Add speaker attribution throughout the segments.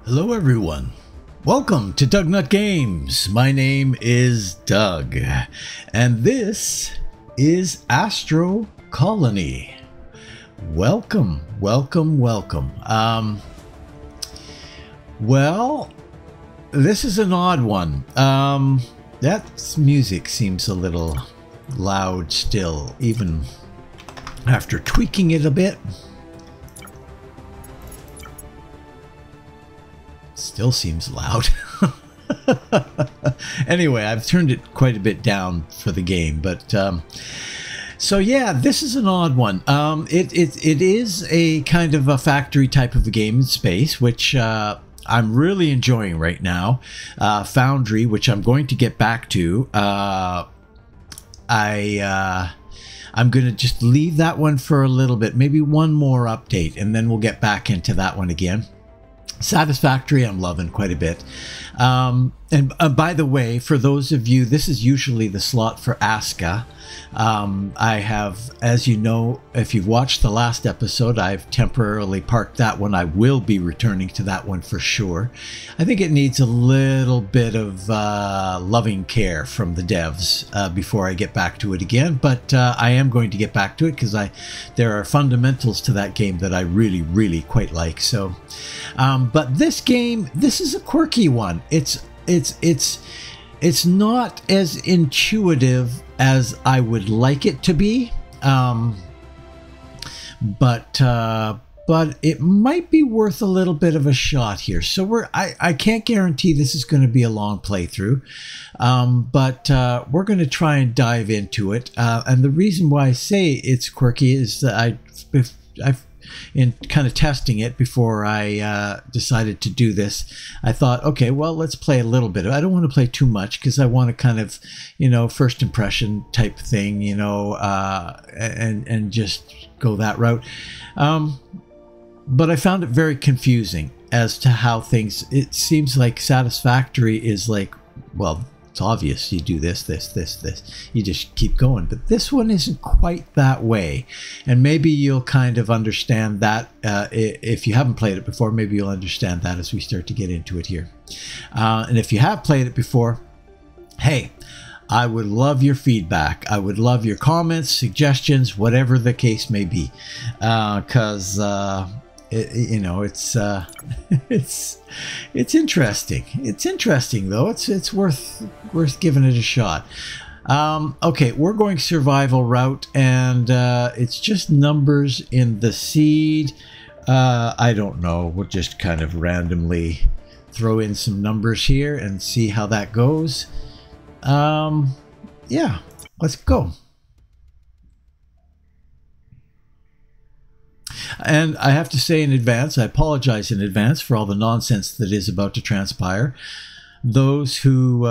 Speaker 1: Hello everyone. Welcome to DougNutGames. My name is Doug, and this is Astro Colony. Welcome, welcome, welcome. Well, this is an odd one. That music seems a little loud still, even after tweaking it a bit. Still seems loud. Anyway, I've turned it quite a bit down for the game, but so yeah, this is an odd one. It is a kind of a factory type of a game in space, which I'm really enjoying right now. Foundry, which I'm going to get back to. I'm going to just leave that one for a little bit, maybe one more update, and then we'll get back into that one again. Satisfactory, I'm loving quite a bit. And by the way, for those of you, this is usually the slot for Aska. I have, as you know, if you've watched the last episode, I've temporarily parked that one. I will be returning to that one for sure. I think it needs a little bit of loving care from the devs before I get back to it again. But I am going to get back to it because there are fundamentals to that game that I really, really quite like. So, but this game, this is a quirky one. It's not as intuitive as I would like it to be, but it might be worth a little bit of a shot here. So I can't guarantee this is going to be a long playthrough, but we're going to try and dive into it. And the reason why I say it's quirky is that I've in kind of testing it before I decided to do this, I thought, okay, well, let's play a little bit. I don't want to play too much because I want to kind of, first impression type thing, and just go that route. But I found it very confusing as to how things, it seems like Satisfactory is like, well, it's obvious you do this, you just keep going, but this one isn't quite that way, and maybe you'll kind of understand that if you haven't played it before. Maybe you'll understand that as we start to get into it here, and if you have played it before, hey, I would love your feedback. I would love your comments, suggestions, whatever the case may be, because it's interesting. It's interesting though. It's worth giving it a shot. Okay, we're going survival route, and it's just numbers in the seed. I don't know. We'll just kind of randomly throw in some numbers here and see how that goes. Yeah, let's go. And I have to say in advance, I apologize in advance for all the nonsense that is about to transpire. Those who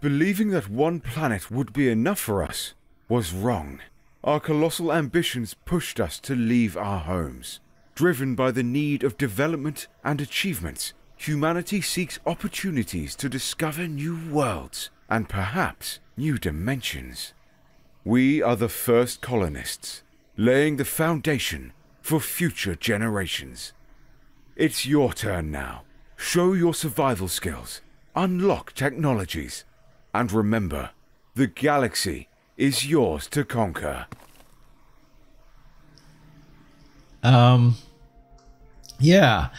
Speaker 2: believing that one planet would be enough for us was wrong. Our colossal ambitions pushed us to leave our homes. Driven by the need of development and achievements, humanity seeks opportunities to discover new worlds and perhaps new dimensions. We are the first colonists, laying the foundation for future generations. It's your turn now. Show your survival skills, unlock technologies, and remember, the galaxy is yours to conquer.
Speaker 1: Yeah,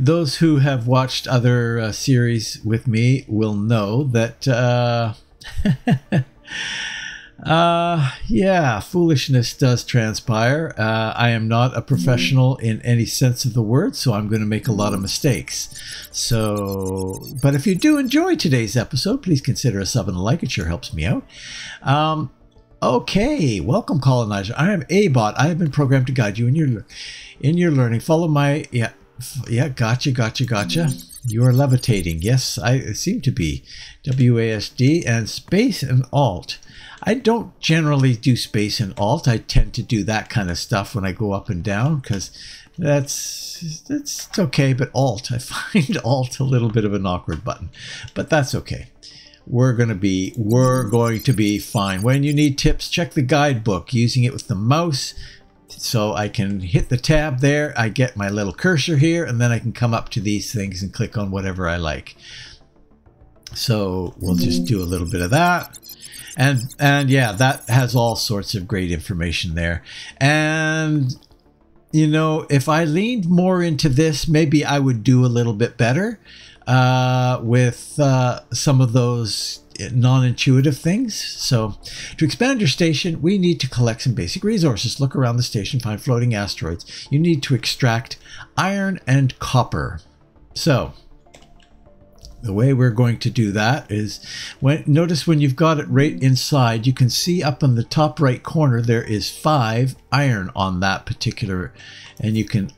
Speaker 1: those who have watched other series with me will know that yeah, foolishness does transpire. I am not a professional in any sense of the word, so I'm going to make a lot of mistakes. So, but if you do enjoy today's episode, please consider a sub and a like. It sure helps me out. Okay, welcome, colonizer. I am A-Bot. I have been programmed to guide you in your learning. Follow my gotcha. You are levitating. Yes, I seem to be. WASD and space and alt. I don't generally do space and alt. I tend to do that kind of stuff when I go up and down because that's okay. But alt, I find alt a little bit of an awkward button, but that's okay. We're going to be fine. When you need tips, check the guidebook. Using it with the mouse So I can hit the tab there, I get my little cursor here, and then I can come up to these things and click on whatever I like. So we'll just do a little bit of that. And yeah, that has all sorts of great information there. And you know, if I leaned more into this, maybe I would do a little bit better with some of those non-intuitive things. So to expand your station, we need to collect some basic resources. Look around the station, find floating asteroids. You need to extract iron and copper. So the way we're going to do that is, notice when you've got it right inside, you can see up in the top right corner there is 5 iron on that particular, and you can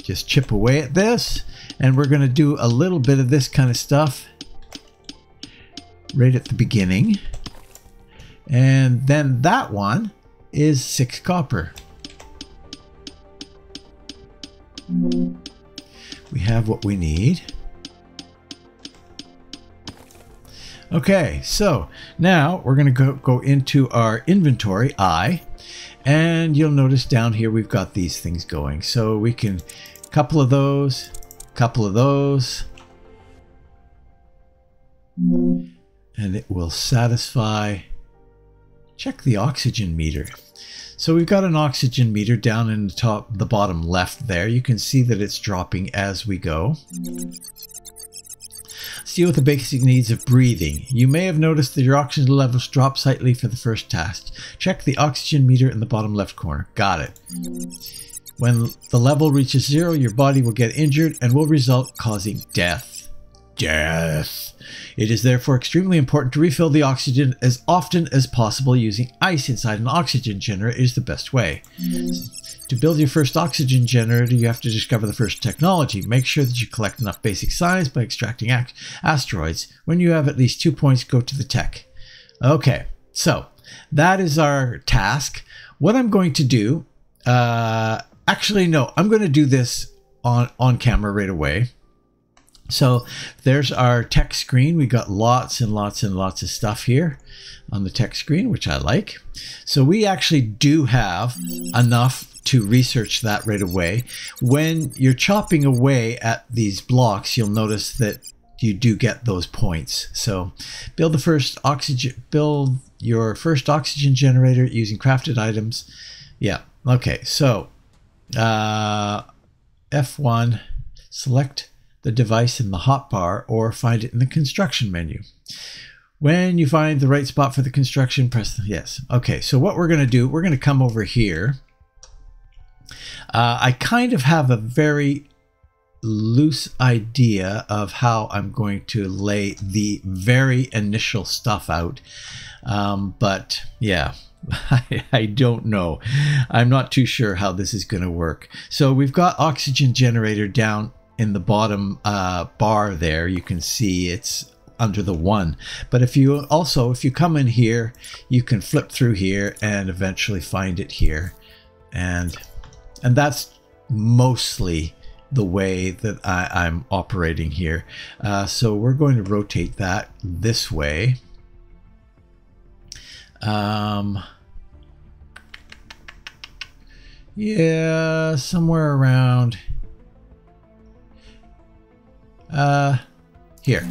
Speaker 1: just chip away at this, and we're going to do a little bit of this kind of stuff right at the beginning. And then that one is 6 copper. We have what we need. Okay, so now we're going to go into our inventory, and you'll notice down here we've got these things going. So we can, couple of those, and it will satisfy. Check the oxygen meter. So we've got an oxygen meter down in the bottom left there. You can see that it's dropping as we go. Let's deal with the basic needs of breathing. You may have noticed that your oxygen levels drop slightly for the first task. Check the oxygen meter in the bottom left corner. Got it. When the level reaches 0, your body will get injured and will result causing death. Death. It is therefore extremely important to refill the oxygen as often as possible. Using ice inside an oxygen generator is the best way. To build your first oxygen generator, you have to discover the first technology. Make sure that you collect enough basic science by extracting asteroids. When you have at least 2 points, go to the tech. Okay, so that is our task. What I'm going to do, actually no, I'm going to do this on camera right away. So there's our tech screen. We got lots and lots and lots of stuff here on the tech screen, which I like. So we actually do have enough to research that right away. When you're chopping away at these blocks, you'll notice that you do get those points. So build your first oxygen generator using crafted items. Yeah, okay, so F1, select the device in the hotbar or find it in the construction menu. When you find the right spot for the construction, press the yes. Okay, so what we're going to do, we're going to come over here. I kind of have a very loose idea of how I'm going to lay the very initial stuff out. But yeah, I don't know. I'm not too sure how this is going to work. So we've got oxygen generator down in the bottom bar there. You can see it's under the 1. But if you come in here, you can flip through here and eventually find it here. And that's mostly the way that I'm operating here. So we're going to rotate that this way. Yeah, somewhere around here.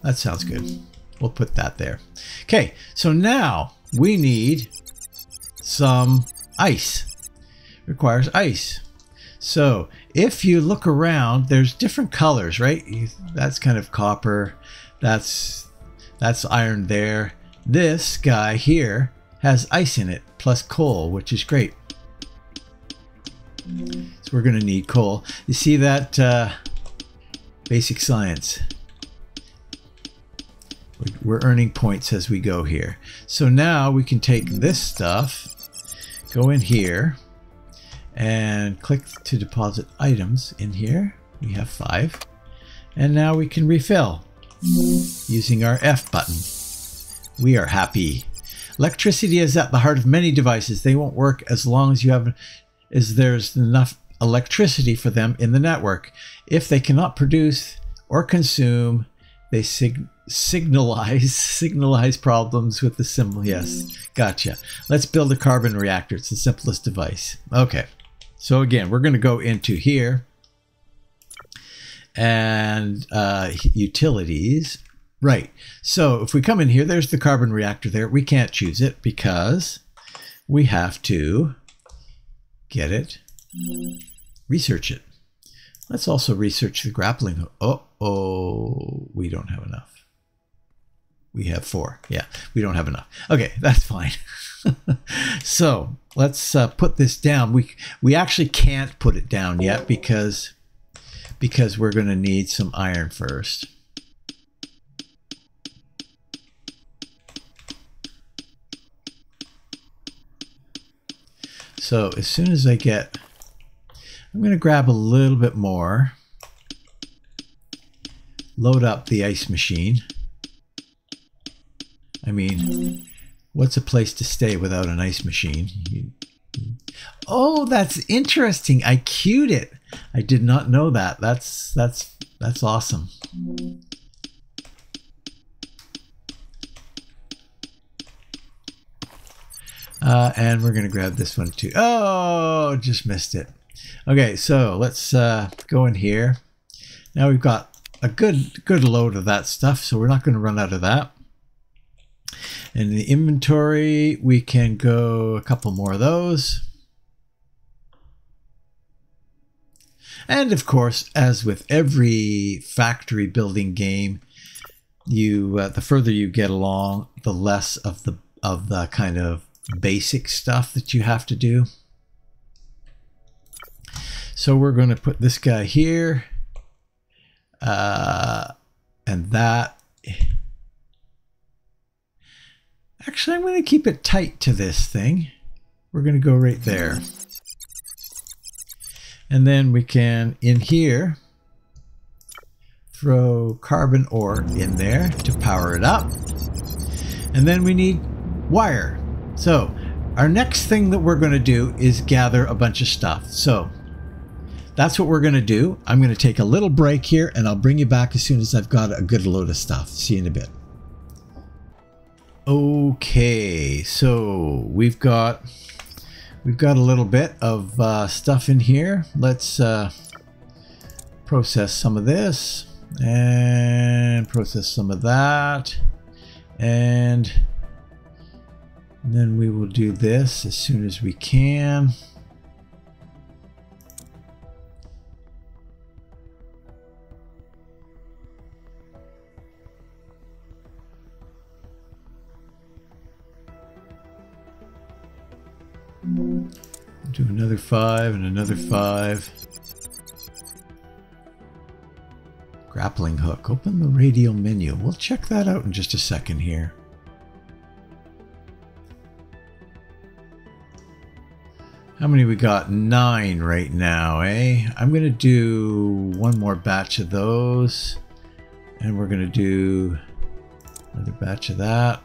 Speaker 1: That sounds good. We'll put that there. Okay, so now we need some ice. Requires ice. So if you look around, there's different colors, right? That's kind of copper. That's iron there. This guy here has ice in it, plus coal, which is great. So we're going to need coal. You see that basic science. We're earning points as we go here. So now we can take this stuff, go in here, and click to deposit items in here. We have 5. And now we can refill using our F button. We are happy. Electricity is at the heart of many devices. They won't work as long as there's enough electricity for them in the network. If they cannot produce or consume, they signalize problems with the symbol. Yes, gotcha. Let's build a carbon reactor. It's the simplest device. Okay, so again, we're going to go into here and utilities. Right. So if we come in here, there's the carbon reactor there. We can't choose it because we have to get it, research it. Let's also research the grappling hook. Oh, we don't have enough. We have 4. Yeah, we don't have enough. Okay, that's fine. So let's put this down. We actually can't put it down yet because we're going to need some iron first. So as soon as I get, I'm going to grab a little bit more, load up the ice machine. I mean, what's a place to stay without an ice machine? Oh, that's interesting. I queued it. I did not know that. That's awesome. And we're going to grab this one too. Oh, just missed it. Okay, so let's go in here. Now we've got a good load of that stuff, so we're not going to run out of that. In the inventory, we can go a couple more of those. And of course, as with every factory building game, the further you get along, the less of the kind of basic stuff that you have to do. So we're going to put this guy here, and that. Actually, I'm going to keep it tight to this thing. We're going to go right there. And then we can, in here, throw carbon ore in there to power it up. And then we need wire. So our next thing that we're going to do is gather a bunch of stuff. So that's what we're going to do. I'm going to take a little break here and I'll bring you back as soon as I've got a good load of stuff. See you in a bit. Okay, so we've got a little bit of stuff in here. Let's process some of this and process some of that, and then we will do this as soon as we can. Do another 5 and another 5. Grappling hook. Open the radial menu. We'll check that out in just a second here. How many we got? 9 right now, eh? I'm going to do one more batch of those. And we're going to do another batch of that.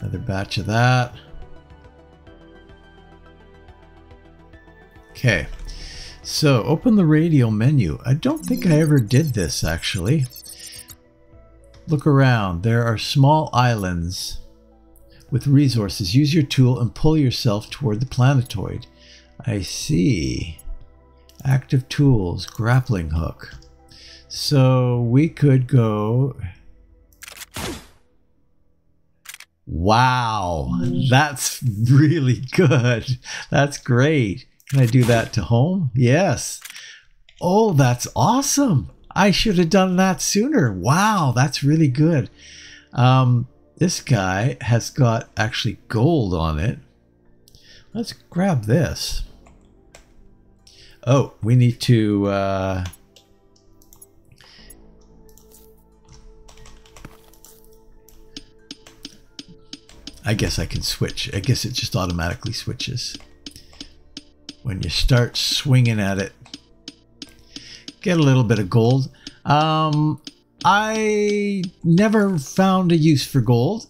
Speaker 1: Another batch of that. Okay, so open the radial menu. I don't think I ever did this actually. Look around. There are small islands with resources. Use your tool and pull yourself toward the planetoid. I see. Active tools, grappling hook. So we could go... Wow, that's really good. That's great. Can I do that to home? Yes. Oh, that's awesome. I should have done that sooner. Wow, that's really good. This guy has got actually gold on it. Let's grab this. Oh, we need to... I guess I can switch. I guess it just automatically switches. When you start swinging at it, get a little bit of gold. I never found a use for gold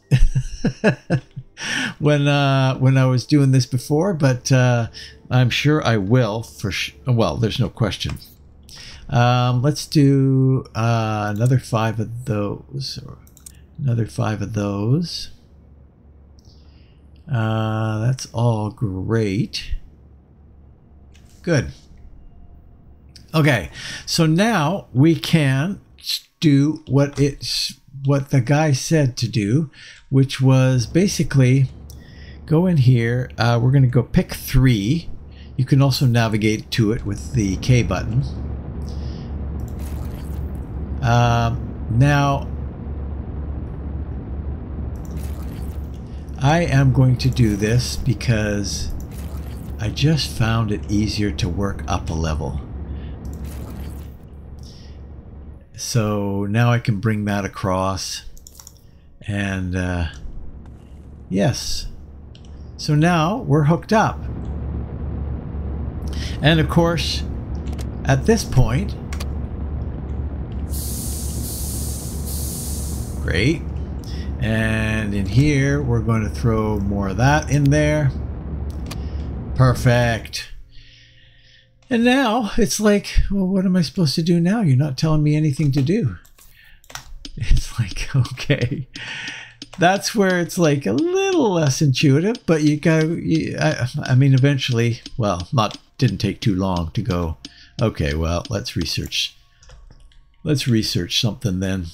Speaker 1: when I was doing this before, but I'm sure I will. Well, there's no question. Let's do another 5 of those. Another 5 of those. That's all great. Good. Okay, so now we can do what the guy said to do, which was basically go in here. We're going to go pick 3. You can also navigate to it with the K button. Now I am going to do this because I just found it easier to work up a level. So now I can bring that across, and yes, so now we're hooked up. And of course, at this point, great, and in here we're going to throw more of that in there. Perfect. And now it's like, well, what am I supposed to do now? You're not telling me anything to do. It's like, okay, that's where it's like a little less intuitive, but you got, I mean, eventually, well, didn't take too long to go, okay, well, let's research something then.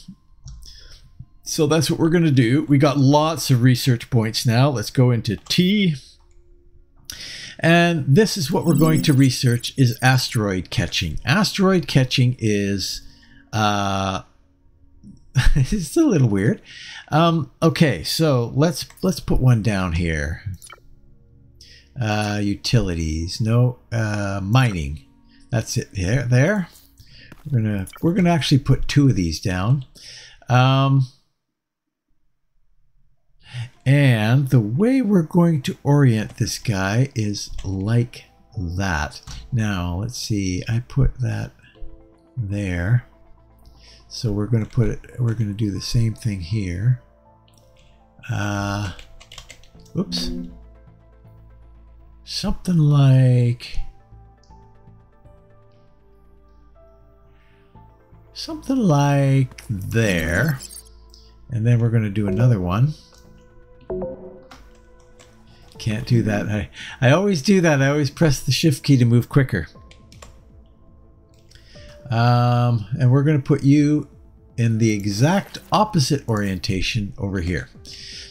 Speaker 1: So that's what we're going to do. We got lots of research points now. Let's go into T. And this is what we're going to research, is asteroid catching. Asteroid catching is, it's a little weird. Okay, so let's put one down here. Utilities, no, mining. That's it. There. We're gonna actually put 2 of these down. And the way we're going to orient this guy is like that. Now, let's see. I put that there. So we're going to do the same thing here. Oops. Something like there. And then we're going to do another one. Can't do that. I always do that. I always press the shift key to move quicker. And we're going to put you in the exact opposite orientation over here.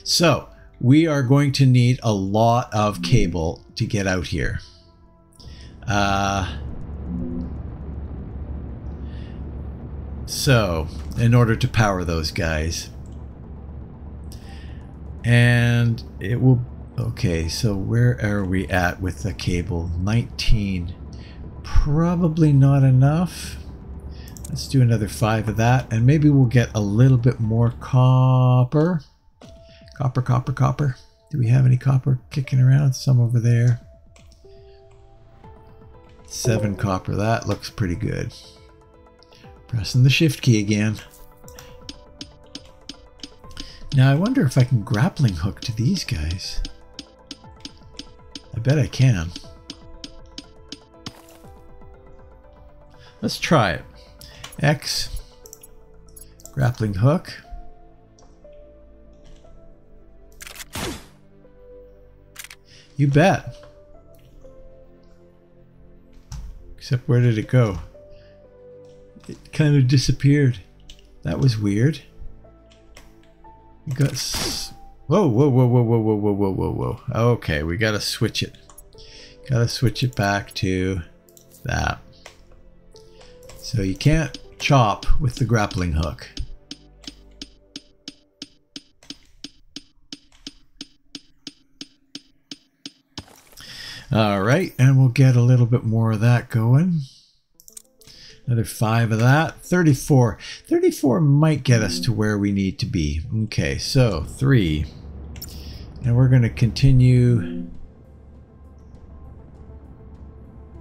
Speaker 1: So we are going to need a lot of cable to get out here. So in order to power those guys. And it will, okay, so where are we at with the cable? 19. Probably not enough. Let's do another 5 of that, and maybe we'll get a little bit more copper. Copper. Do we have any copper kicking around? Some over there. 7 copper, that looks pretty good. Pressing the shift key again. Now I wonder if I can grappling hook to these guys. I bet I can. Let's try it. X, grappling hook. You bet. Except where did it go? It kind of disappeared. That was weird. You got whoa. Okay, we gotta switch it. Gotta switch it back to that. So you can't chop with the grappling hook. All right, and we'll get a little bit more of that going. Another 5 of that. 34. 34 might get us to where we need to be. Okay, so 3. And we're going to continue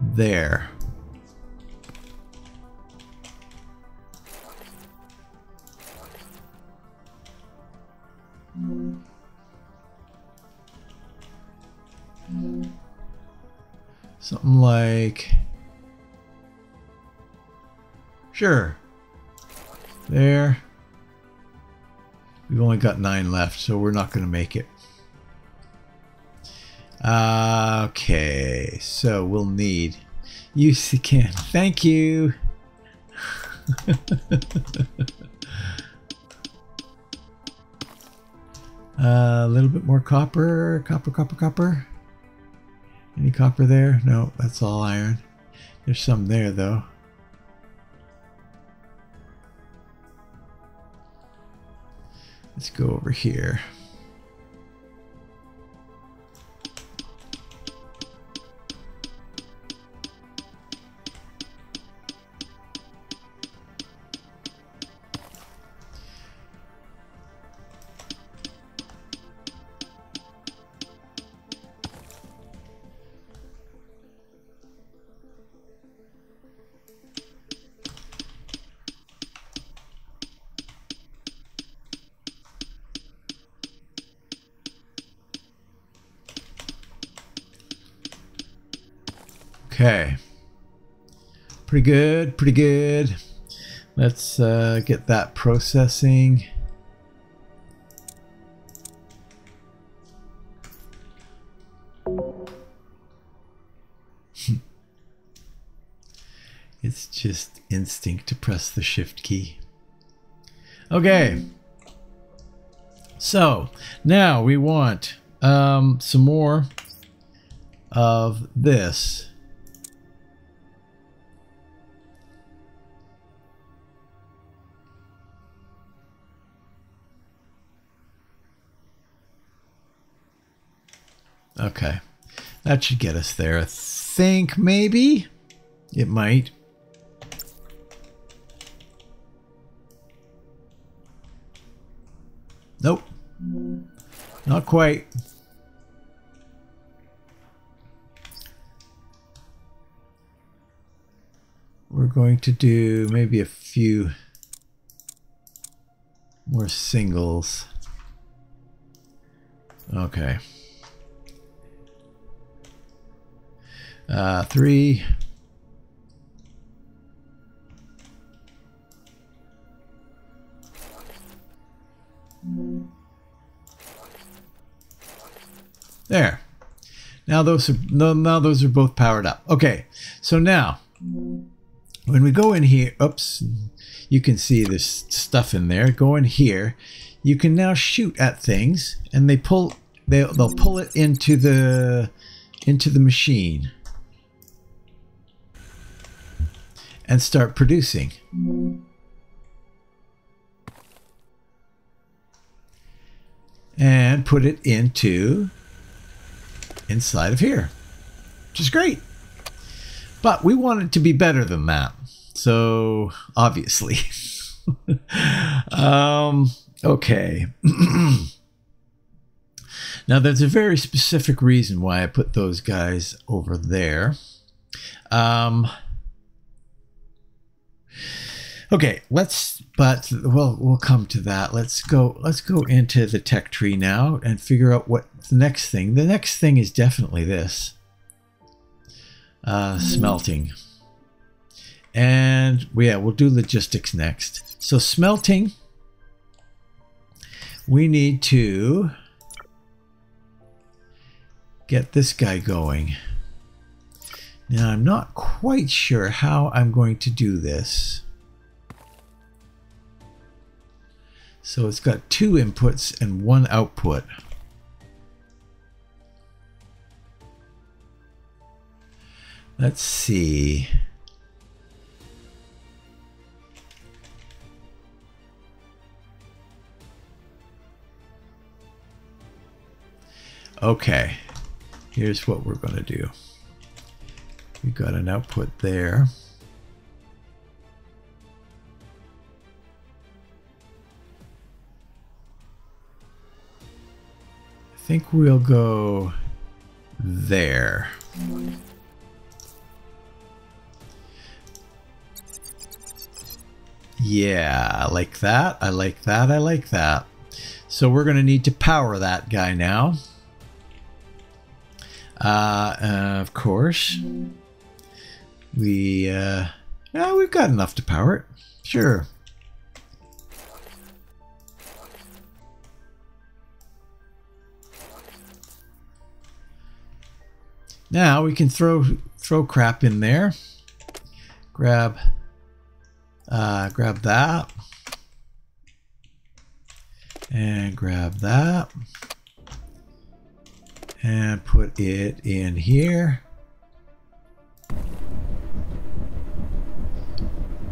Speaker 1: there. Something like... Sure. There. We've only got 9 left, so we're not going to make it. Okay, so we'll need... Use the can. Thank you! A little bit more copper. Copper. Any copper there? No, that's all iron. There's some there, though. Let's go over here. Okay. Pretty good. Let's get that processing. It's just instinct to press the shift key. Okay. So now we want some more of this. Okay, that should get us there. I think maybe it might. Nope, not quite. We're going to do maybe a few more singles. Okay. 3. There. Now those are both powered up. Okay. So now when we go in here, oops, you can see there's stuff in there. Go in here. You can now shoot at things, and they'll pull it into the machine and start producing. And put it inside of here, which is great. But we want it to be better than that. So obviously, okay. Now there's a very specific reason why I put those guys over there. Okay, we'll come to that. Let's go into the tech tree now and figure out what the next thing. The next thing is definitely this. Smelting. And we'll do logistics next. So smelting, we need to get this guy going. Now I'm not quite sure how I'm going to do this. So it's got 2 inputs and 1 output. Let's see. Okay, here's what we're going to do. We got an output there. I think we'll go there. Yeah, I like that. I like that. I like that. So we're going to need to power that guy now. Of course. We've got enough to power it. Sure. Now we can throw crap in there. Grab that. And grab that. And put it in here.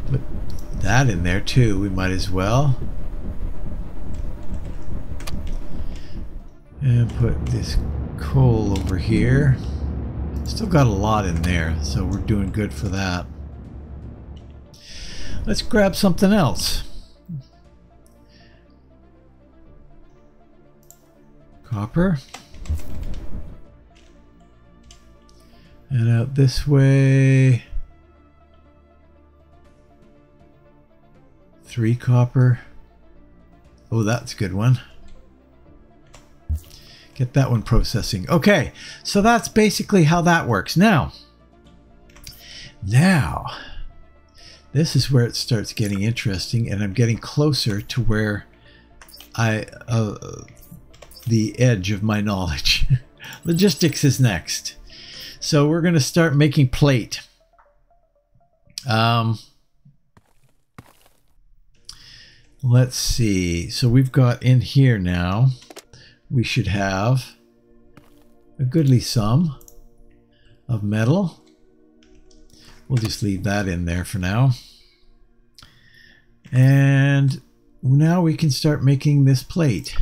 Speaker 1: Put that in there too. We might as well. And put this coal over here. Still got a lot in there, so we're doing good for that. Let's grab something else. Copper. And out this way. 3 copper. Oh, that's a good one. Get that one processing. Okay, so that's basically how that works. Now, this is where it starts getting interesting, and I'm getting closer to where the edge of my knowledge. Logistics is next. So we're going to start making plate. Let's see. So we've got in here now. We should have a goodly sum of metal. We'll just leave that in there for now. And now we can start making this plate.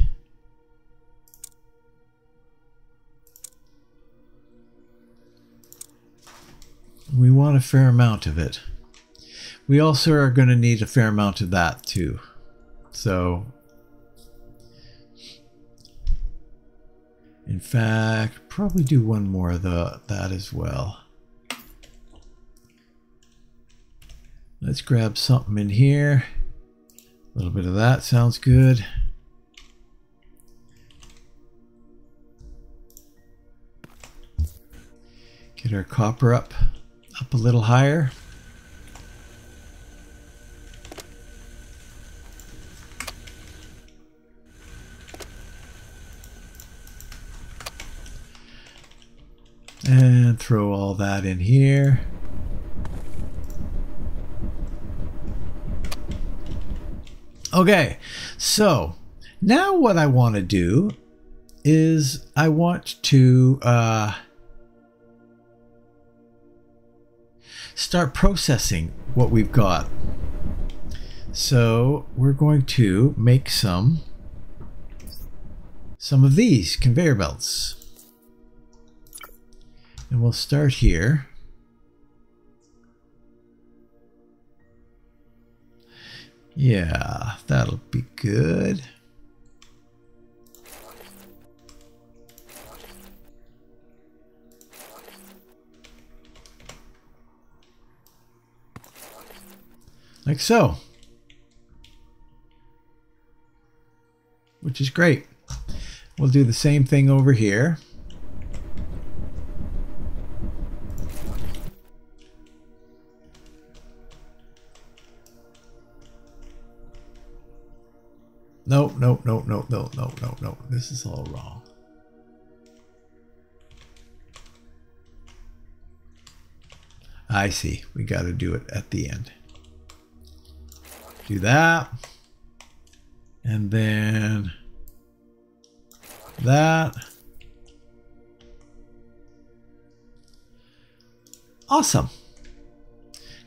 Speaker 1: We want a fair amount of it. We also are going to need a fair amount of that too. So in fact, probably do one more of that as well. Let's grab something in here. A little bit of that sounds good. Get our copper up a little higher. And throw all that in here. Okay, so now what I want to do is I want to start processing what we've got. So we're going to make some of these conveyor belts. And we'll start here. Yeah, that'll be good. Like so. Which is great. We'll do the same thing over here. No. This is all wrong. I see. We got to do it at the end. Do that. And then that. Awesome.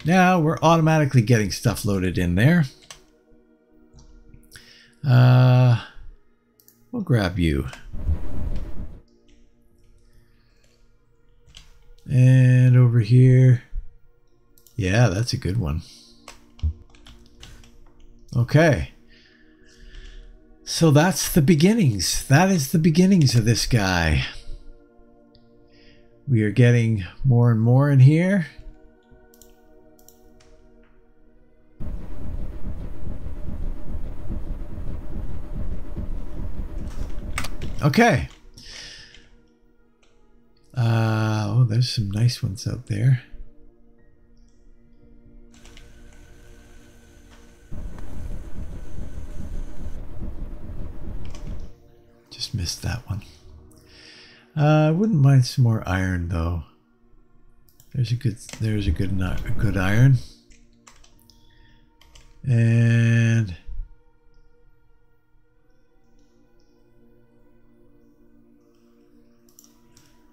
Speaker 1: Now we're automatically getting stuff loaded in there. We'll grab you. And over here. Yeah, that's a good one. Okay. So that's the beginnings. That is the beginnings of this guy. We are getting more and more in here. Okay. Oh, there's some nice ones out there. Just missed that one. I wouldn't mind some more iron though. There's a good iron. And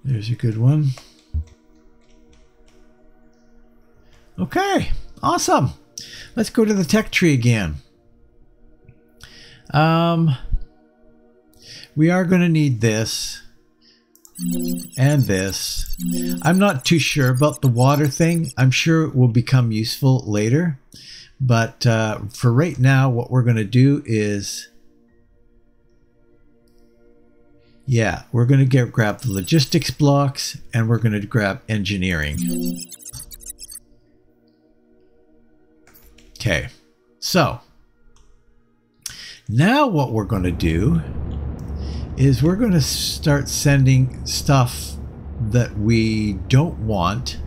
Speaker 1: there's a good one. Okay, awesome. Let's go to the tech tree again. We are going to need this and this. I'm not too sure about the water thing. I'm sure it will become useful later. But for right now, what we're going to do is, yeah, we're going to grab the logistics blocks and we're going to grab engineering. Okay, so now what we're going to do is we're going to start sending stuff that we don't want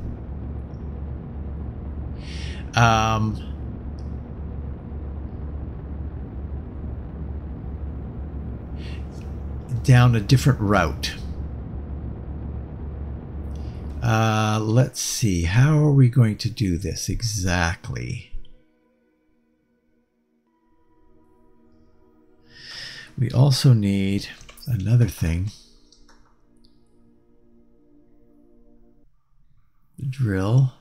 Speaker 1: down a different route. Let's see, how are we going to do this exactly? We also need another thing. The drill.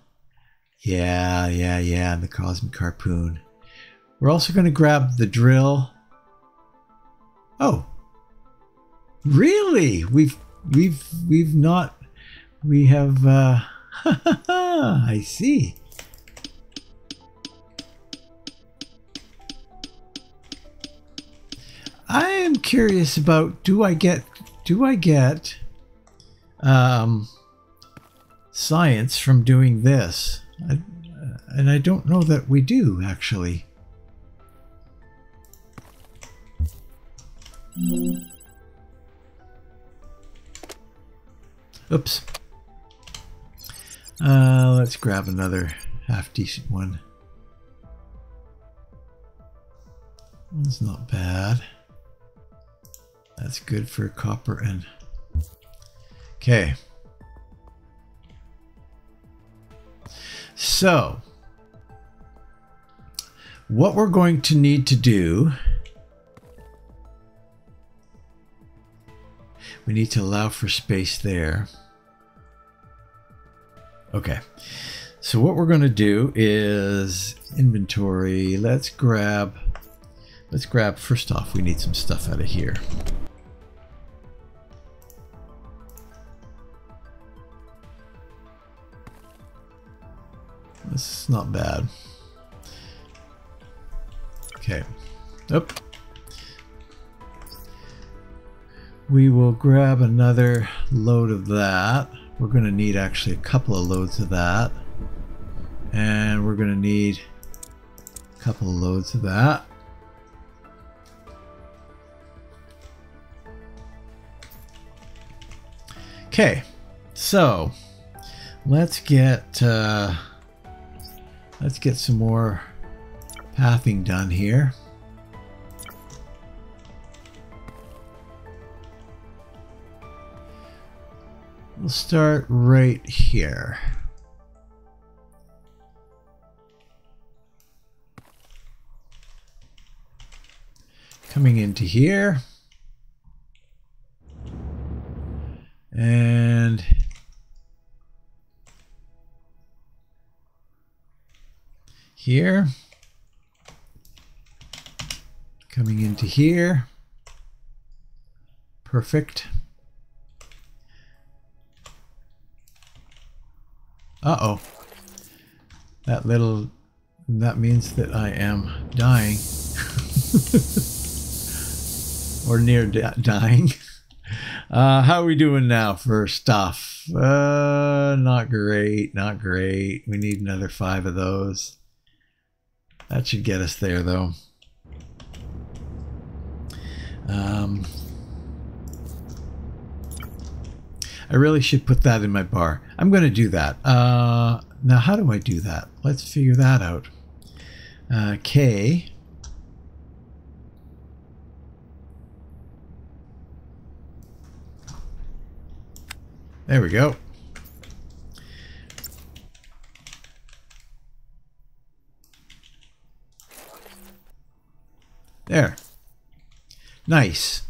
Speaker 1: Yeah, and the cosmic harpoon. We're also going to grab the drill. Oh, really? We have I see. I am curious about, do I get science from doing this? And I don't know that we do, actually. Oops. Let's grab another half decent one. That's not bad. That's good for copper and... Okay. So, what we're going to need to do... We need to allow for space there. Okay. So what we're going to do is inventory. Let's grab, first off, we need some stuff out of here. This is not bad. Okay. Oop. We will grab another load of that. We're going to need actually a couple of loads of that. And we're going to need a couple of loads of that. Okay, so let's get some more pathing done here. We'll start right here. Coming into here. And here. Coming into here. Perfect. Uh-oh. That means that I am dying. Or near dying. How are we doing now for stuff? Not great, not great. We need another 5 of those. That should get us there, though. I really should put that in my bar. I'm going to do that. Now, how do I do that? Let's figure that out. K. There we go. There. Nice.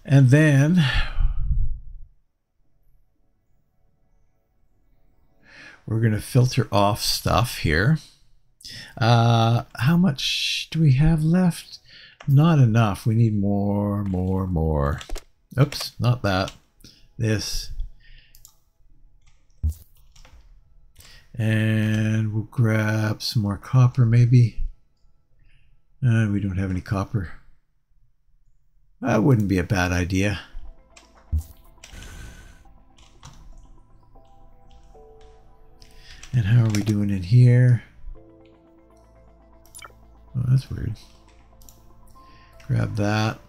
Speaker 1: And then we're going to filter off stuff here. How much do we have left? Not enough. We need more. Oops, not that. This. And we'll grab some more copper maybe. We don't have any copper. That wouldn't be a bad idea. And how are we doing in here? Oh, that's weird. Grab that.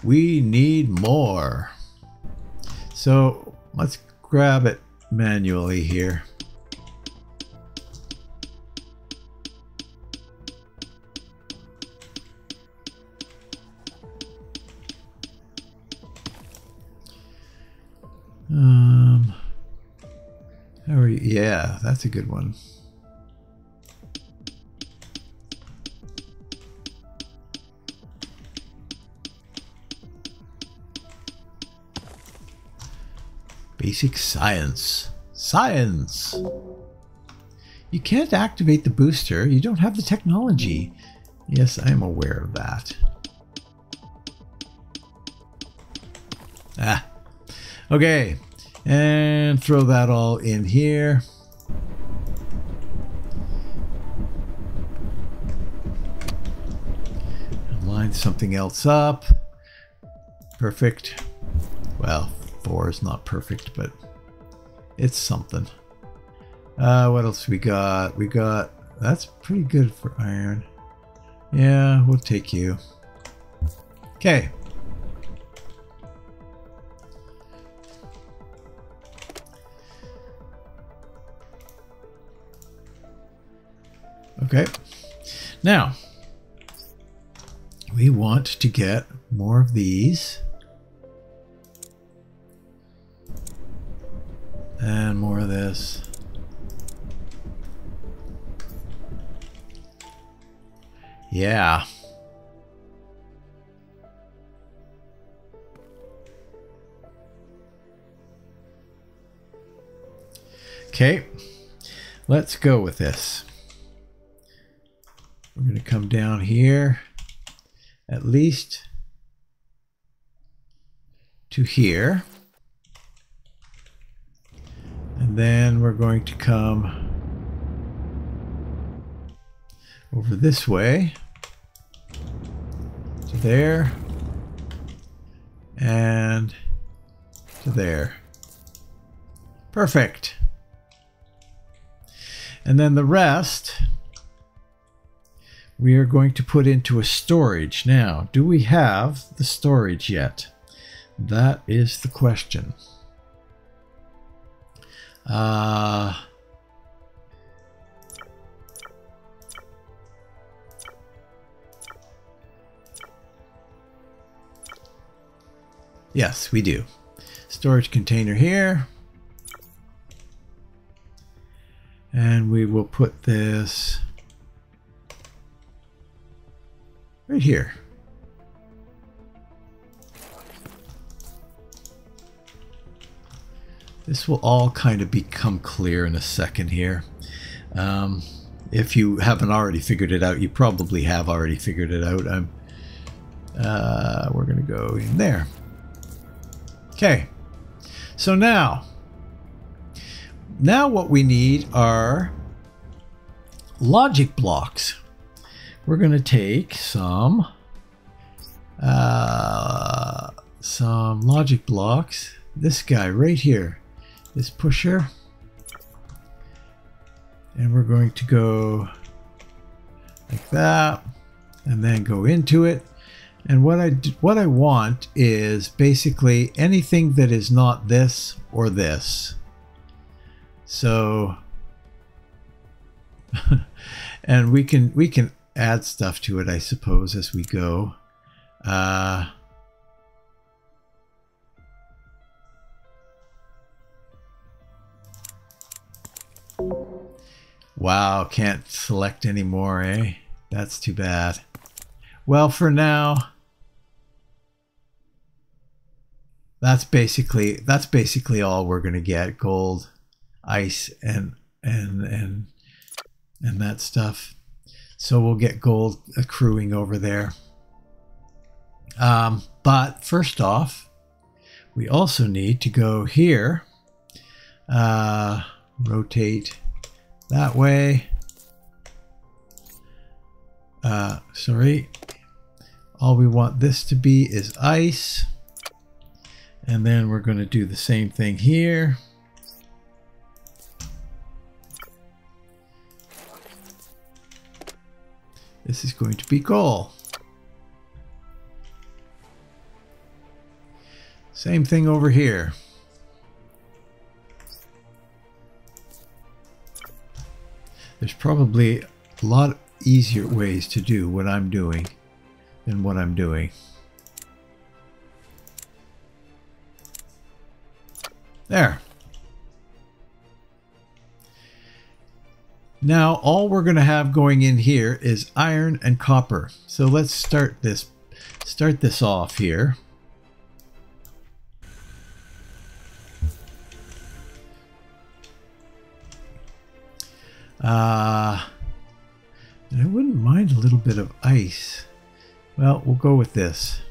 Speaker 1: We need more. So let's grab it manually here. How are you? Yeah, that's a good one. Basic science. Science! You can't activate the booster. You don't have the technology. Yes, I am aware of that. Ah. Okay. And throw that all in here. Line something else up. Perfect. Well, 4 is not perfect, but it's something. What else we got? We got... That's pretty good for iron. Yeah, we'll take you. Okay. Okay. Now, we want to get more of these. And more of this. Yeah. Okay. Let's go with this. We're going to come down here at least to here. And then we're going to come over this way to there and to there. Perfect. And then the rest we are going to put into a storage. Now, do we have the storage yet? That is the question. Yes, we do. Storage container here. And we will put this right here. This will all kind of become clear in a second here. If you haven't already figured it out, you probably have already figured it out. We're going to go in there. Okay. So now what we need are logic blocks. We're going to take some logic blocks. This guy right here, this pusher, and we're going to go like that, and then go into it. And what I want is basically anything that is not this or this. So, and we can add stuff to it, I suppose, as we go. Wow, can't select anymore, eh? That's too bad. Well, for now, that's basically all we're gonna get: gold, ice, and that stuff. So we'll get gold accruing over there. But first off, we also need to go here, rotate that way. Sorry. All we want this to be is ice. And then we're going to do the same thing here. This is going to be coal. Same thing over here. There's probably a lot easier ways to do what I'm doing than what I'm doing. There. Now all we're going to have going in here is iron and copper. So let's start this off here. And I wouldn't mind a little bit of ice. Well, we'll go with this.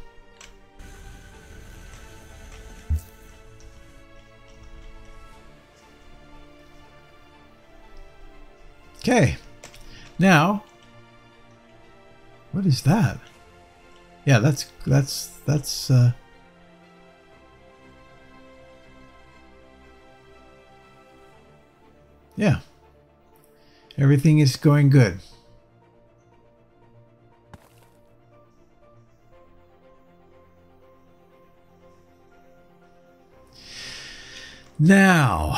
Speaker 1: Okay. Now, what is that? Yeah, that's yeah. Everything is going good. Now.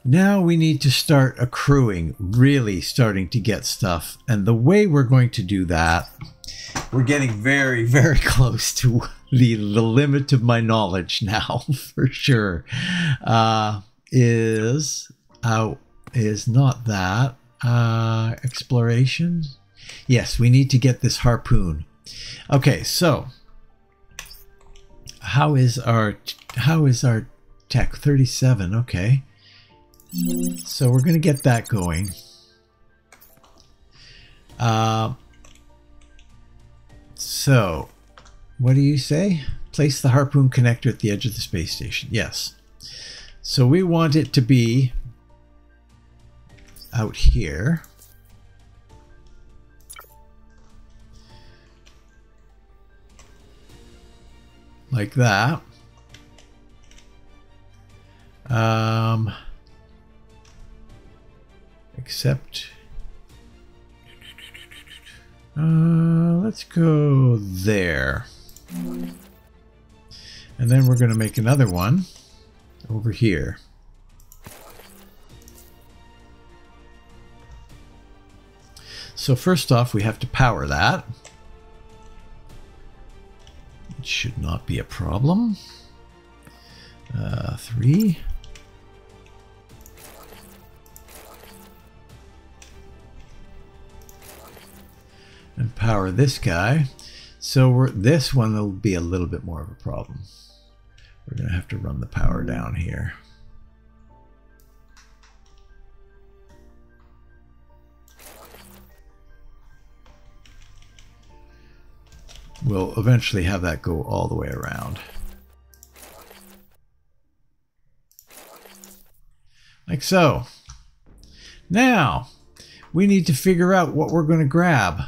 Speaker 1: Now we need to start accruing, really starting to get stuff. And the way we're going to do that, we're getting very, very close to the limit of my knowledge now, for sure. Is not that exploration? Yes, we need to get this harpoon. Okay, so how is our tech? 37. Okay. So we're going to get that going. So what do you say? Place the harpoon connector at the edge of the space station. Yes. So we want it to be out here. Like that. Except, let's go there. And then we're going to make another one over here. So first off, we have to power that. It should not be a problem. 3. And power this guy. So this one will be a little bit more of a problem. We're going to have to run the power down here. We'll eventually have that go all the way around. Like so. Now, we need to figure out what we're going to grab.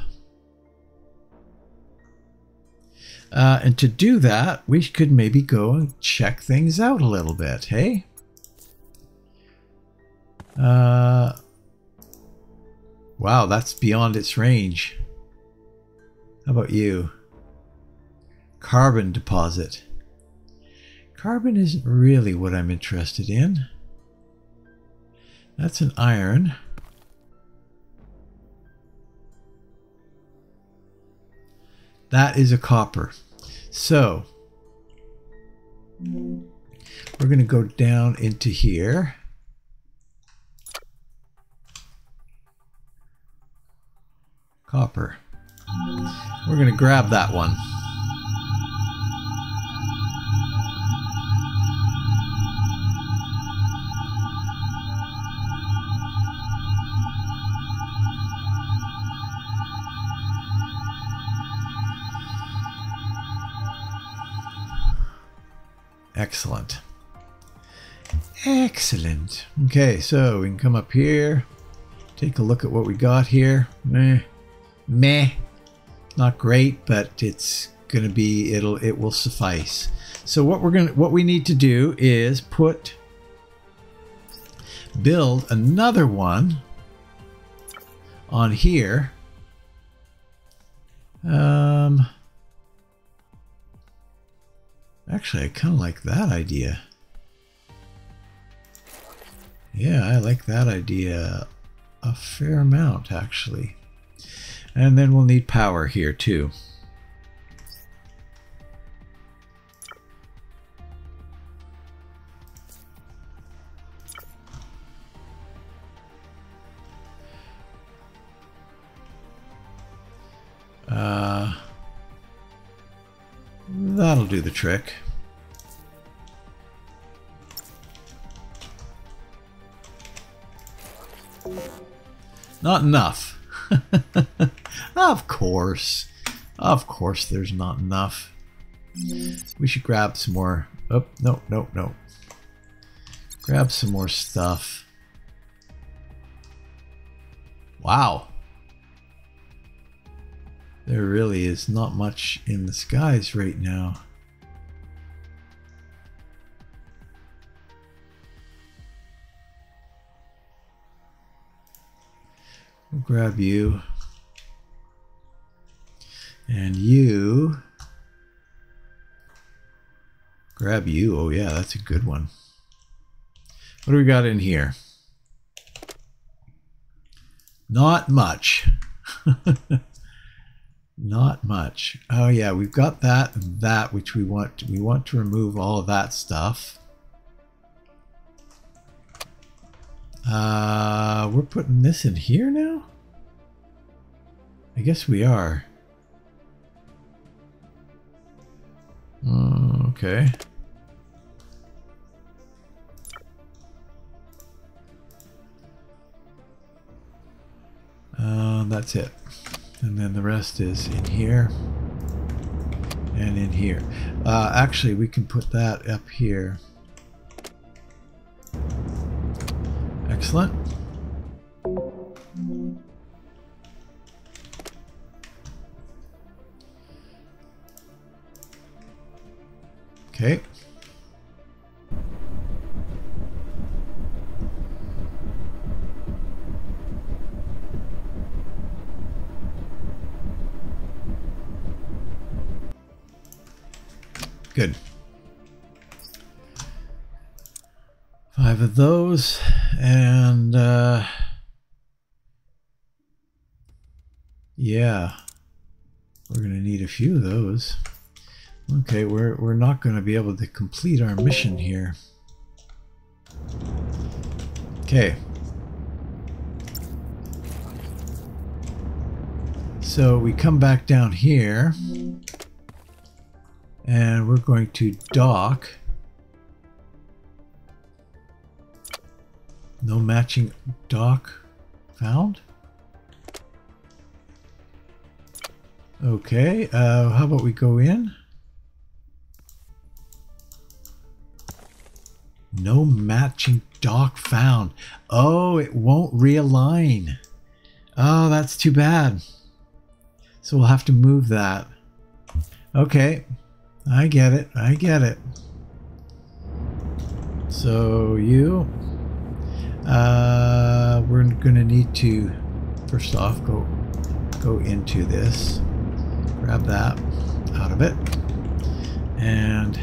Speaker 1: And to do that, we could maybe go and check things out a little bit, hey? Wow, that's beyond its range. How about you? Carbon deposit. Carbon isn't really what I'm interested in. That's an iron. That is a copper. So we're going to go down into here. Copper. We're going to grab that one. Excellent. Excellent. Okay, so we can come up here, take a look at what we got here. Meh. Not great, but it's gonna be, it will suffice. So what we need to do is build another one on here. Actually, I kind of like that idea. Yeah, I like that idea a fair amount, actually. And then we'll need power here, too. That'll do the trick. Not enough. Of course. Of course there's not enough. We should grab some more. Oh, no, no, no. Grab some more stuff. Wow. There really is not much in the skies right now. We'll grab you. And you. Grab you. Oh yeah, that's a good one. What do we got in here? Not much. Not much. Oh yeah, we've got that and that, which we want. We want to remove all of that stuff. We're putting this in here now? I guess we are. Okay. That's it. And then the rest is in here and in here. Actually, we can put that up here. Excellent. Okay. Good. 5 of those, and yeah, we're gonna need a few of those. Okay, we're not gonna be able to complete our mission here. Okay. So we come back down here. And we're going to dock. No matching dock found. Okay, how about we go in? No matching dock found. Oh, it won't realign. Oh, that's too bad. So we'll have to move that. Okay. I get it. I get it. So you, we're going to need to first off go into this, grab that out of it, And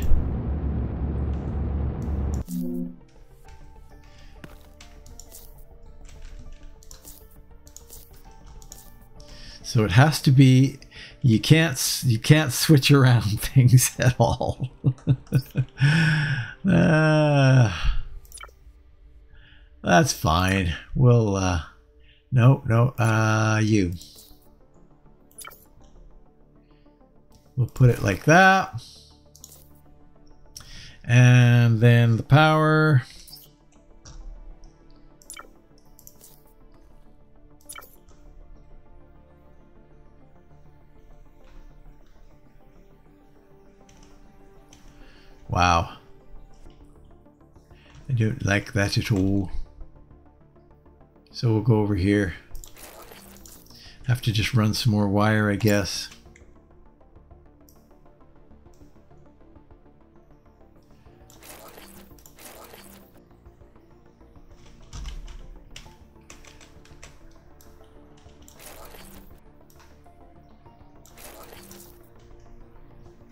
Speaker 1: so it has to be, you can't switch around things at all. That's fine. We'll you. We'll put it like that. And then the power. Wow. I don't like that at all. So we'll go over here. Have to just run some more wire, I guess.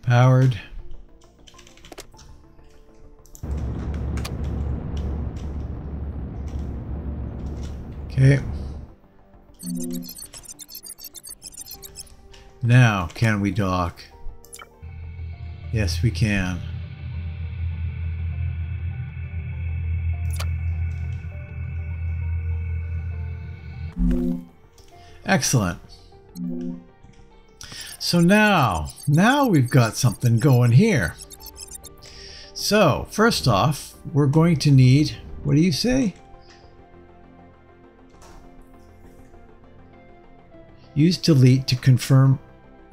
Speaker 1: Powered. Okay. Now, can we dock? Yes, we can. Excellent. So now we've got something going here. So first off, we're going to need, what do you say? Use delete to confirm.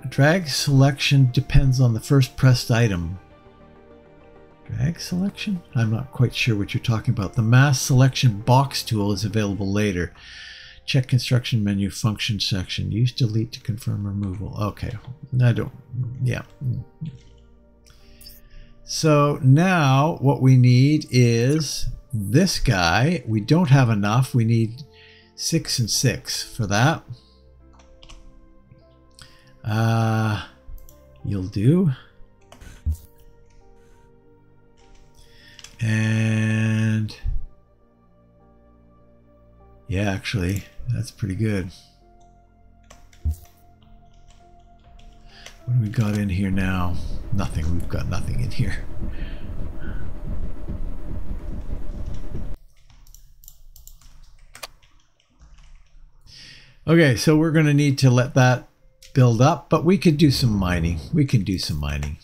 Speaker 1: Drag selection depends on the first pressed item. Drag selection? I'm not quite sure what you're talking about. The mass selection box tool is available later. Check construction menu function section. Use delete to confirm removal. Okay. I don't. Yeah. So now what we need is this guy. We don't have enough. We need 6 and 6 for that. You'll do. And yeah, actually, that's pretty good. What do we got in here now? Nothing. We've got nothing in here. Okay, so we're going to need to let that build up, but we could do some mining. We can do some mining.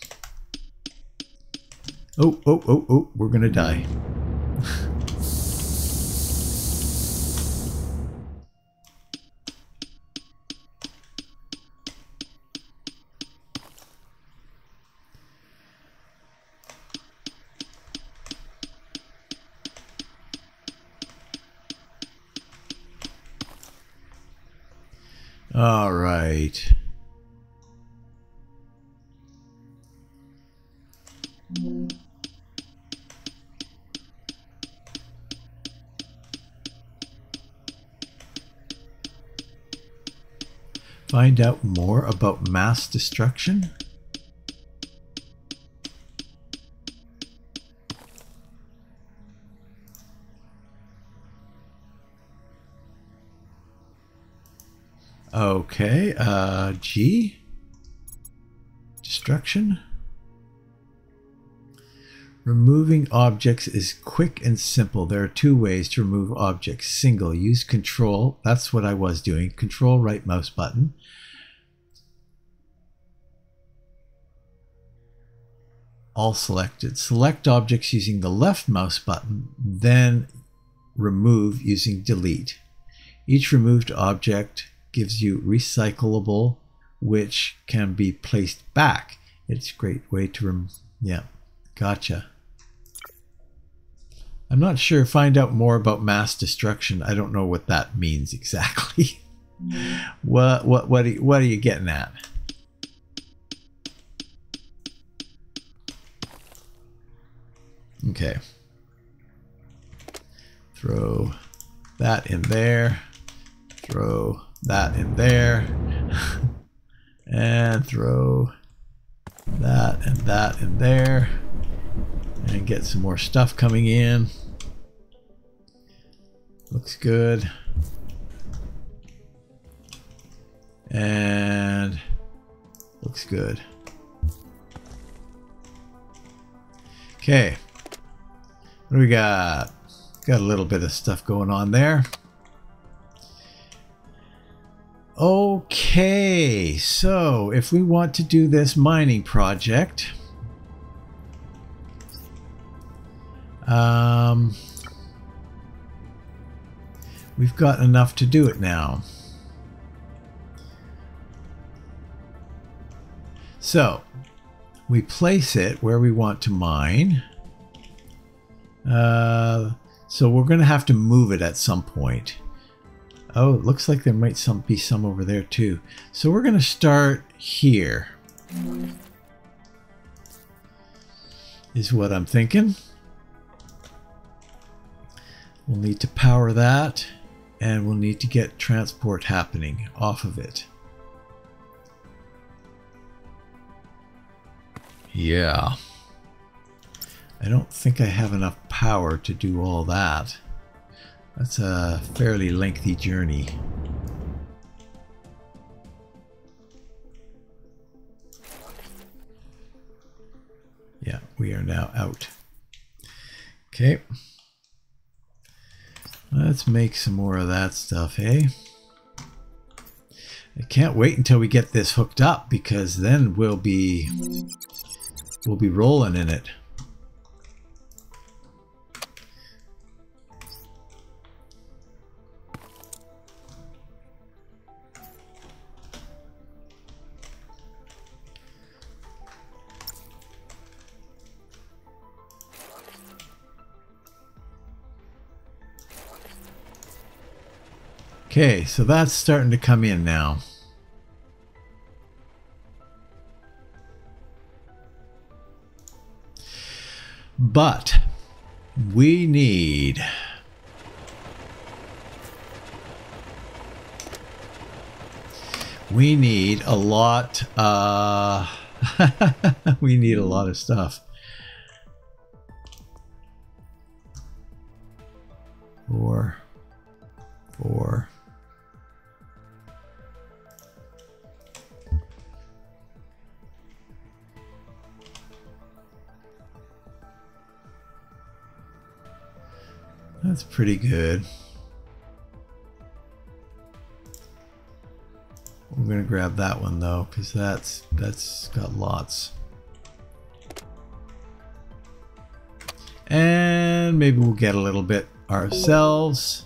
Speaker 1: Oh, we're going to die. All right. Find out more about mass destruction. Okay, G. Destruction. Removing objects is quick and simple. There are 2 ways to remove objects. Single, use control. That's what I was doing. Control right mouse button. All selected. Select objects using the left mouse button, then remove using delete. Each removed object gives you recyclable, which can be placed back. It's a great way to yeah, gotcha. I'm not sure. Find out more about mass destruction. I don't know what that means exactly. What are you getting at? Okay. Throw that in there. Throw that in there. And throw that in there. And get some more stuff coming in. Looks good. And looks good. Okay. What do we got? Got a little bit of stuff going on there. Okay, so if we want to do this mining project, we've got enough to do it now. So we place it where we want to mine. So we're going to have to move it at some point. Oh, it looks like there might be some over there too. So we're going to start here, is what I'm thinking. We'll need to power that, and we'll need to get transport happening off of it. Yeah. I don't think I have enough power to do all that. That's a fairly lengthy journey. Yeah, we are now out. Okay. Let's make some more of that stuff, eh? I can't wait until we get this hooked up, because then we'll be rolling in it. Okay, so that's starting to come in now. But we need a lot we need a lot of stuff. Four. That's pretty good. We're going to grab that one though, because that's got lots. And maybe we'll get a little bit ourselves.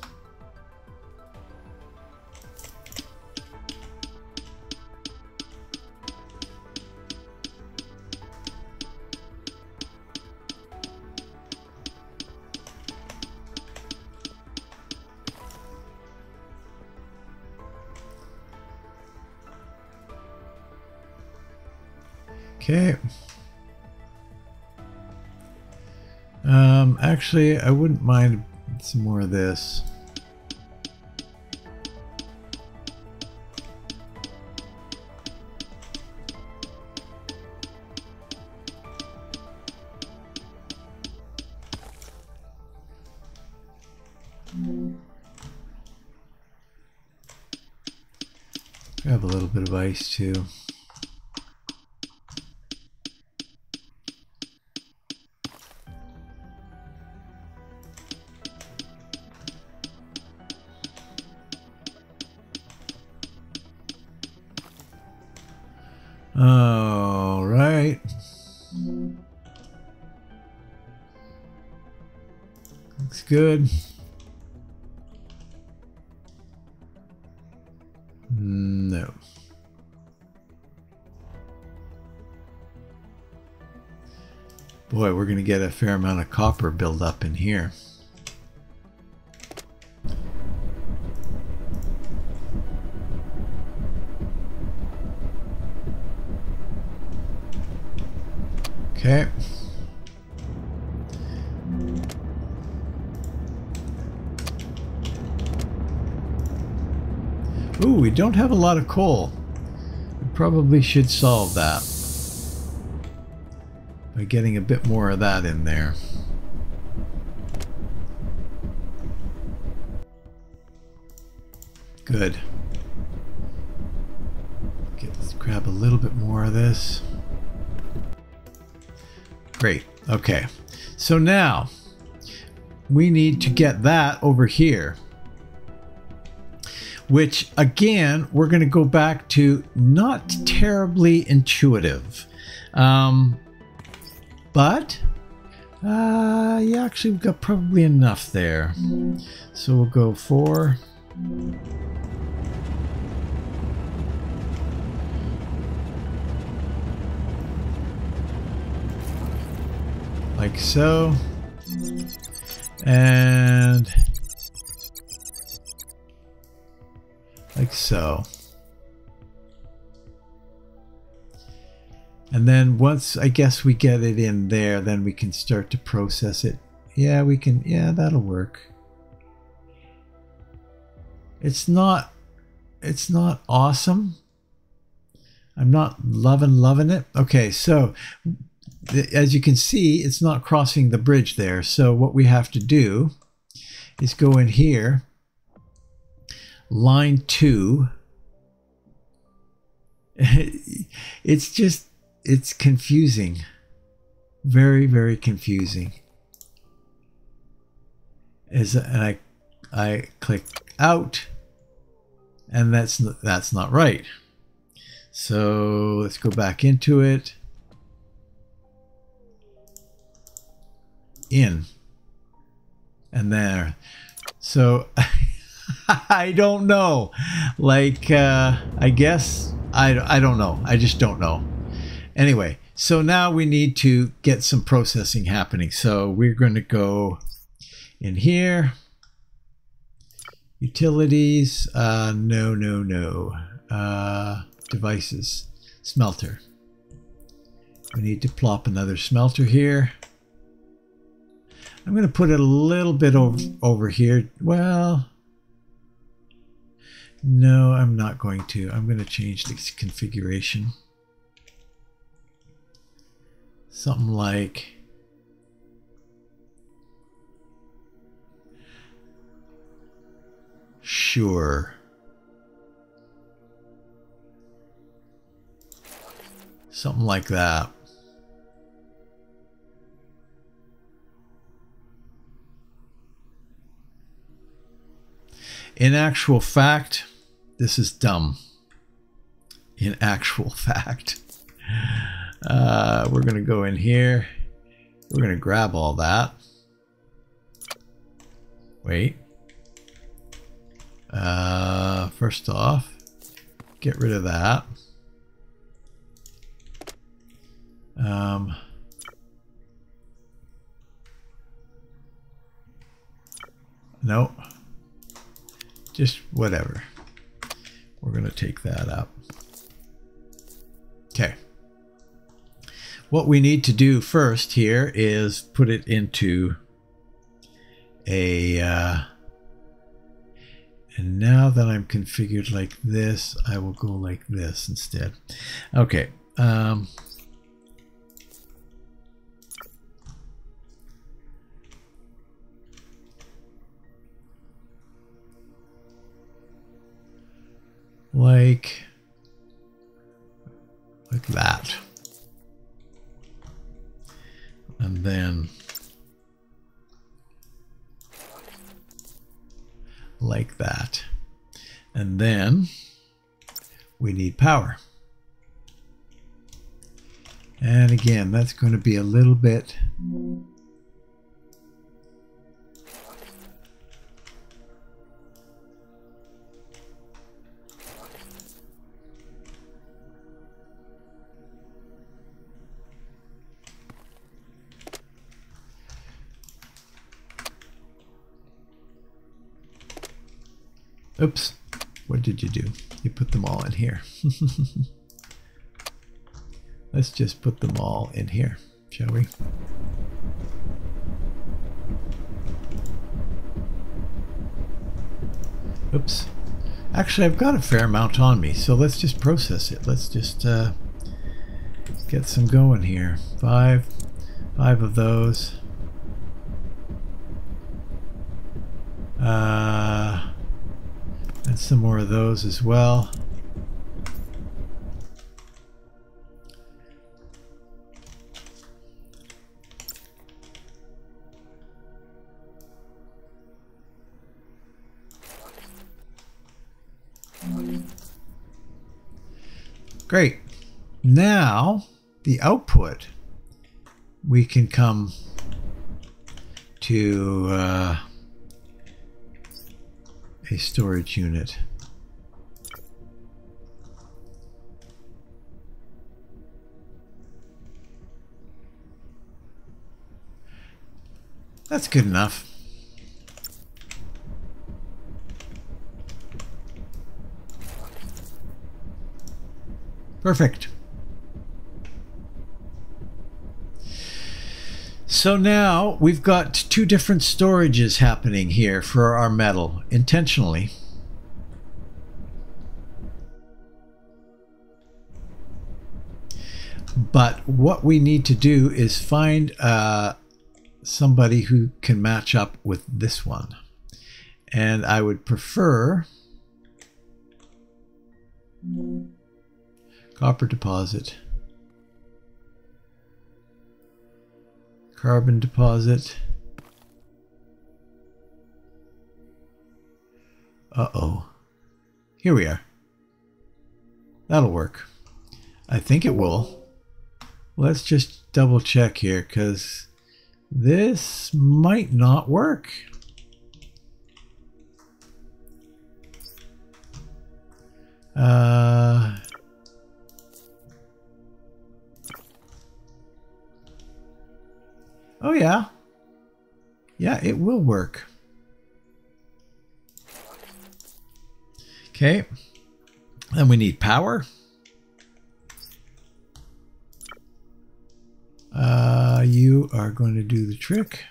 Speaker 1: Okay. Actually, I wouldn't mind some more of this. Grab a little bit of ice too. All right. Looks good. No. Boy, we're going to get a fair amount of copper build up in here. Okay. Ooh, we don't have a lot of coal. We probably should solve that. by getting a bit more of that in there. Good. Let's grab a little bit more of this. Great. Okay. So now we need to get that over here, which again, we're going to go back to not terribly intuitive. But yeah, actually we've got probably enough there. So we'll go 4. Like so. And like so. And then once I guess we get it in there, then we can start to process it. Yeah, we can. Yeah, that'll work. It's not awesome. I'm not loving it. Okay, so as you can see, it's not crossing the bridge there. So what we have to do is go in here, line 2. It's confusing. Very, very confusing. And I click out, and that's not right. So let's go back into it. In. And there. So I don't know. Like I guess I don't know. I just don't know. Anyway, so now we need to get some processing happening. So we're going to go in here. Utilities. No. Devices. Smelter. We need to plop another smelter here. I'm going to put it a little bit over here. Well, no, I'm not going to. I'm going to change this configuration. Something like sure. Something like that. In actual fact, this is dumb. In actual fact. We're going to go in here. We're going to grab all that. Wait. First off, get rid of that. Nope. Just whatever. We're going to take that up. Okay. What we need to do first here is put it into a... and now that I'm configured like this, I will go like this instead. Okay. Like that. And then like that. And then we need power. And again, that's going to be a little bit oops, what did you do? You put them all in here. Let's just put them all in here, shall we? Oops. Actually, I've got a fair amount on me, so let's just process it. Let's just get some going here. Five of those. And some more of those as well. Great. Now the output, we can come to a storage unit. That's good enough. Perfect. So now we've got two different storages happening here for our metal intentionally. But what we need to do is find somebody who can match up with this one. And I would prefer copper deposit, carbon deposit. Uh-oh. Here we are. That'll work. I think it will. Let's just double check here, because this might not work. Oh yeah. Yeah, it will work. Okay. Then we need power. You are going to do the trick.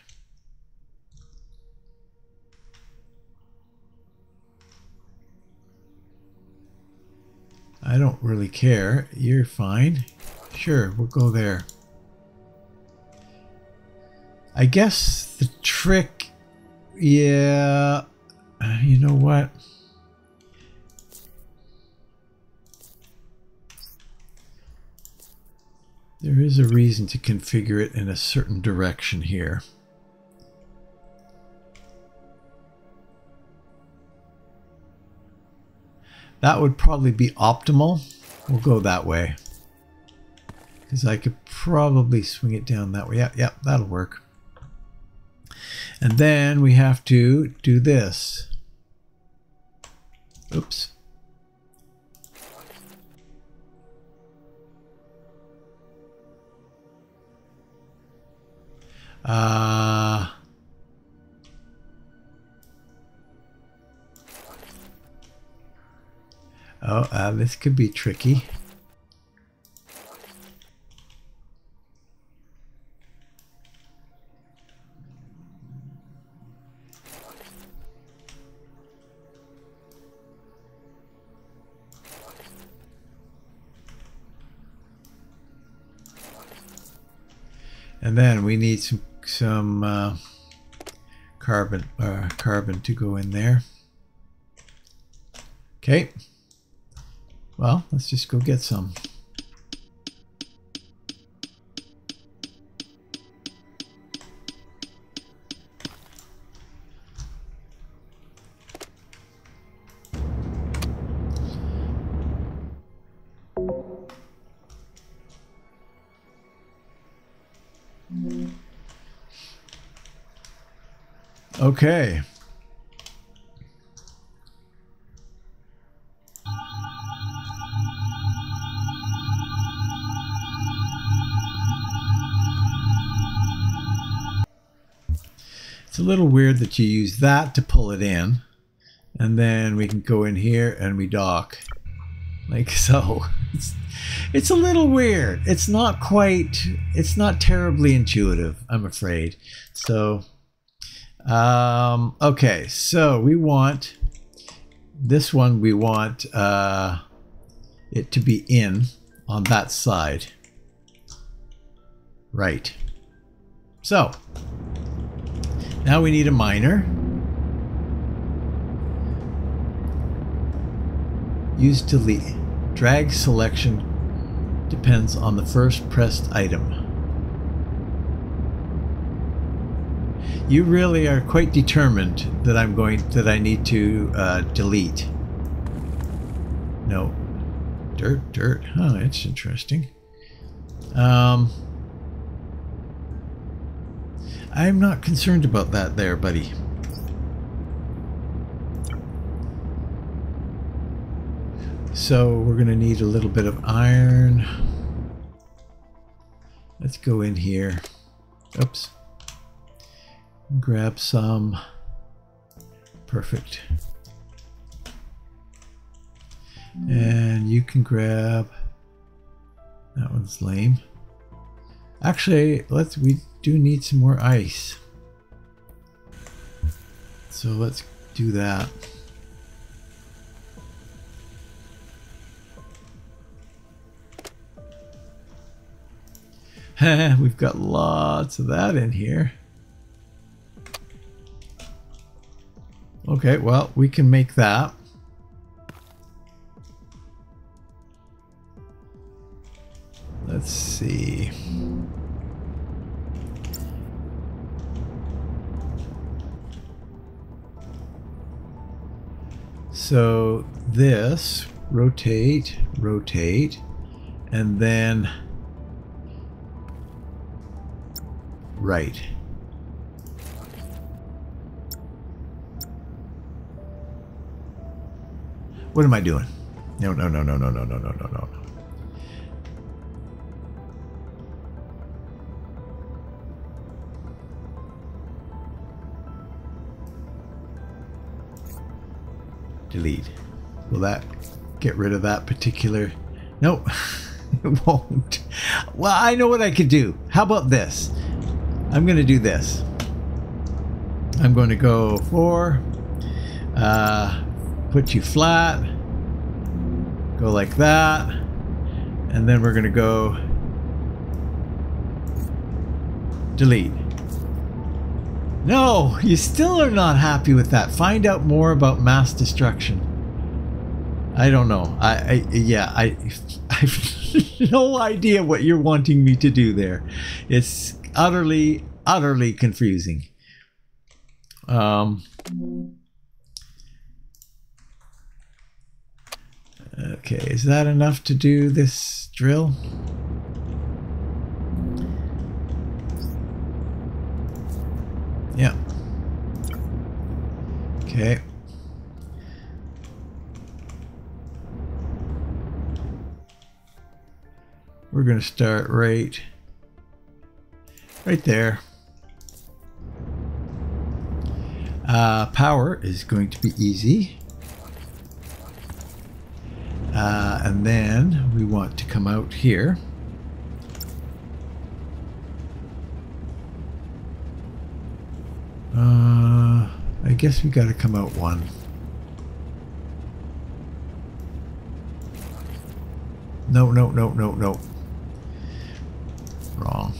Speaker 1: I don't really care. You're fine. Sure, we'll go there. I guess the trick, yeah, you know what? There is a reason to configure it in a certain direction here. That would probably be optimal. We'll go that way, because I could probably swing it down that way. Yeah, that'll work. And then we have to do this. Oops. This could be tricky. And then we need some carbon to go in there. Okay. Well, let's just go get some. Okay. It's a little weird that you use that to pull it in, and then we can go in here and we dock like so. It's a little weird. It's not terribly intuitive, I'm afraid. So okay, so we want this one, we want it to be in on that side. Right. So, now we need a miner. Use delete. Drag selection depends on the first pressed item. You really are quite determined that I need to delete. No. Dirt. Oh, that's interesting. I'm not concerned about that there, buddy. So we're going to need a little bit of iron. Let's go in here. Oops. Grab some. Perfect. And you can grab... That one's lame. Actually, we do need some more ice. So let's do that. We've got lots of that in here. Okay, well, we can make that. Let's see. So this, rotate, and then right. What am I doing? No. Delete. Will that get rid of that particular... Nope. It won't. Well, I know what I could do. How about this? I'm going to do this. I'm going to go 4. Put you flat. Go like that. And then we're going to go delete. No, you still are not happy with that. Find out more about mass destruction. I don't know. I have no idea what you're wanting me to do there. It's utterly confusing. Okay, is that enough to do this drill? Yeah. Okay. We're going to start right there. Power is going to be easy. And then we want to come out here. I guess we got to come out 1. No. Wrong.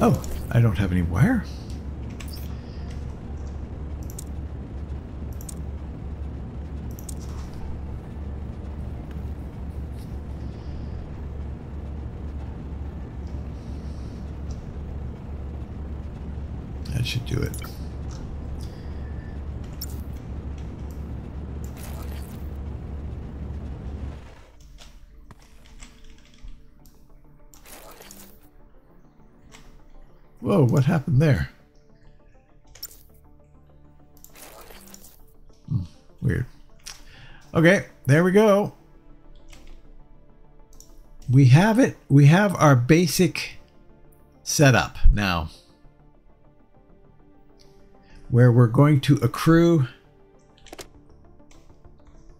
Speaker 1: Oh, I don't have any wire. That should do it. Whoa, what happened there? Weird. Okay, there we go. We have it. We have our basic setup now, where we're going to accrue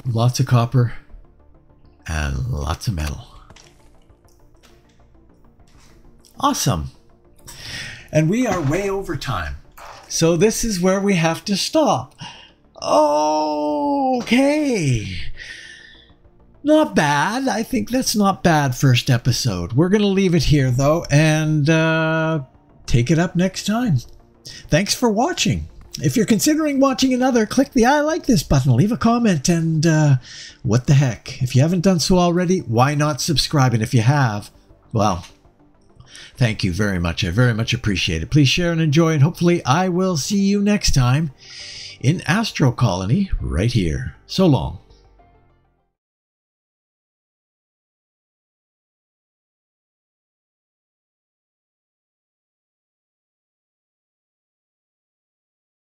Speaker 1: lots of copper and lots of metal. Awesome. And we are way over time. So this is where we have to stop. Okay. Not bad. I think that's not bad first episode. We're going to leave it here, though, and take it up next time. Thanks for watching. If you're considering watching another, click the I like this button, leave a comment, and what the heck. If you haven't done so already, why not subscribe? And if you have, well, thank you very much. I very much appreciate it. Please share and enjoy, and hopefully I will see you next time in Astro Colony right here. So long.